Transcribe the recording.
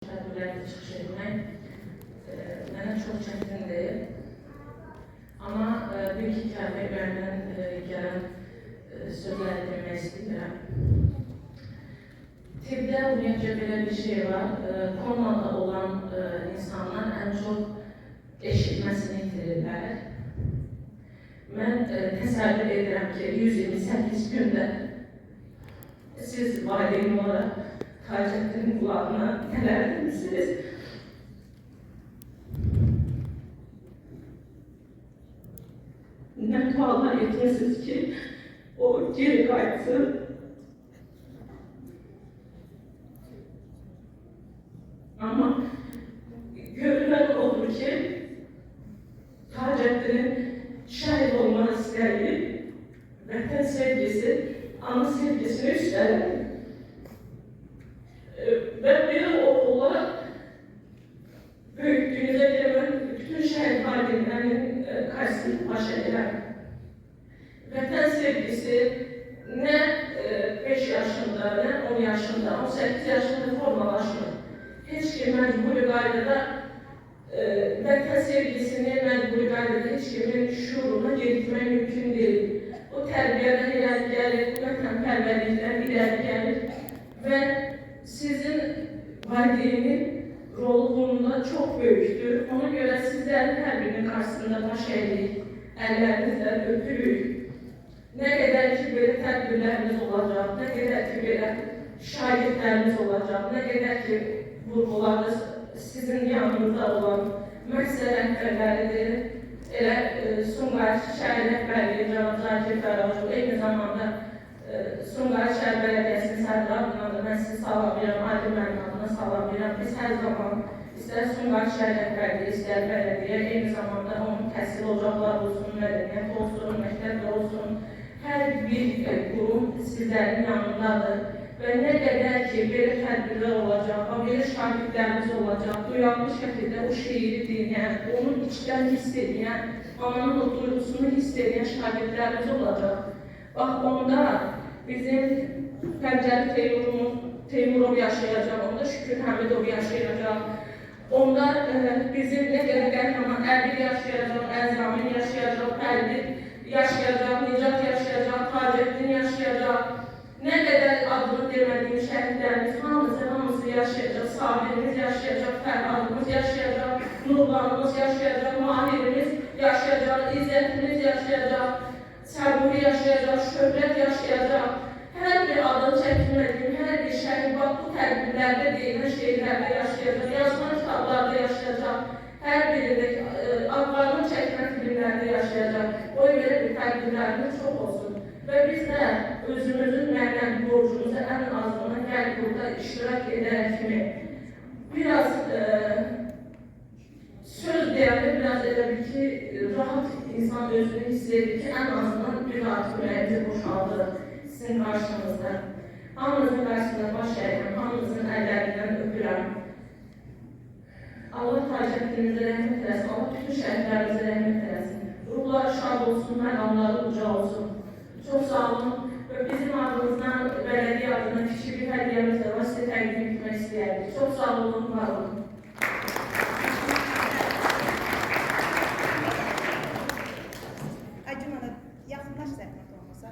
Tədbirlərdə çıxış etmək mənə çox çətindir. Amma bir-iki kəlmə ürəyimdən gələn sözləri demək istəyirəm. Tibbdə ümumiyyətcə belə bir şey var. Komada olan insanlar ən çox eşitməsini itirirlər. Mən təsəvvür edirəm ki, 128 gündə siz valideyn olaraq Taceddin'in kulağına neler demişsiniz? Ne dualar etmişsiniz ki o geri kaçsın. Ama görülen olur ki Taceddin'in şahit olmanı isteği, vatan sevgisi, ana sevgisini üstlendi. Ben bir olarak büyüklüğünüze gelen bütün şehit validelerin karşısında baş ederim. Vatan sevgisi ne 5 yaşında, ne 10 yaşında, 18 yaşında formalaşmıyor. Hiç kim mecburi gayrıda vatan sevgisini mecburi gayrıda hiç kimin şuuruna getirmek mümkün değil. O terbiyeden ileri gelir, vatanperverlikten ileri gelir ve sizin valideynin rolu bunda çok büyüktür. Ona göre sizlerin her birinin karşısında baş eğdik, ellerinizle öpürük. Ne kadar ki böyle tedbirleriniz olacak, ne kadar ki böyle şahitleriniz olacak, ne kadar ki vurgularda sizin yanınızda olan mesele rehberleridir. Sumqayıt şəhər rəhbərliyi Cənab Zakir Fəracov, eyni zamanda Sumqayıt şəhər Bələdiyyəsinin sədri adına da mən sizi salamlayıram, Adil mənim adına salamlayıram. Biz hər zaman istər Sumqayıt şəhər rəhbərliyi, istər bələdiyyə, eyni zamanda onun təhsil ocaqları olsun, mədəniyyət olsun, məktəblər olsun, hər bir qurum sizlərin yanındadır. Və nə qədər ki, belə tədbirlər olacaq, belə şahidlərimiz olacaq, duyarlı şəkildə o şeiri dinləyən, onun içdən hiss edən, ananın o duygusunu hiss edən şahidlərimiz olacaq. Bax, onda bizim Pəncəli Teymurov yaşayacaq, onda Şükür Həmidov yaşayacaq, onda bizim nə qədər qəhrəman Əbil yaşayacaq, Əzramin yaşayacaq, Pərvin yaşayacaq, Nicat yaşayacaq, Taceddin yaşayacaq. Ne kadar adını demediğim şehitlerimiz hamısı yaşayacak, Sabirimiz yaşayacak, Ferhanımız yaşayacak, Nurlanımız yaşayacak, Mahirimiz yaşayacak, İzzetimiz yaşayacak, Səburi yaşayacak, Şöhrət yaşayacak. Her bir adını çekilmediğim, her bir şehit bak bu tedbirlerde deyilən şehirlerde yaşayacak, yazılan kitablarda yaşayacak, her birinde adlarını çekilen filmlerde yaşayacak. O böyle bir tedbirlerimiz çok olsun. Ve biz de özümüzün mənəvi borcumuzu en azından gel burada iştirak ederek kimi biraz söz deyəndə biraz elə bir ki rahat insan özünü hiss edir ki en azından bir rahat ürəyimizi boşaldır sizin karşınızda. Hamınızın karşısında baş əyirəm, hamınızın əllərindən öpürəm. Allah Taceddinimizə rəhmət eləsin, Allah bütün şəhidlərimizə rəhmət eləsin. Ruhları şad olsun, məqamları uca olsun. Çok sağ olun ve bizim adımızdan belediye adına küçük bir hediyemiz de var, size təqdim etmək istəyərdik. Çok sağ olun, var olun. Acım ana, yaxınlaş zəhmət olmasa.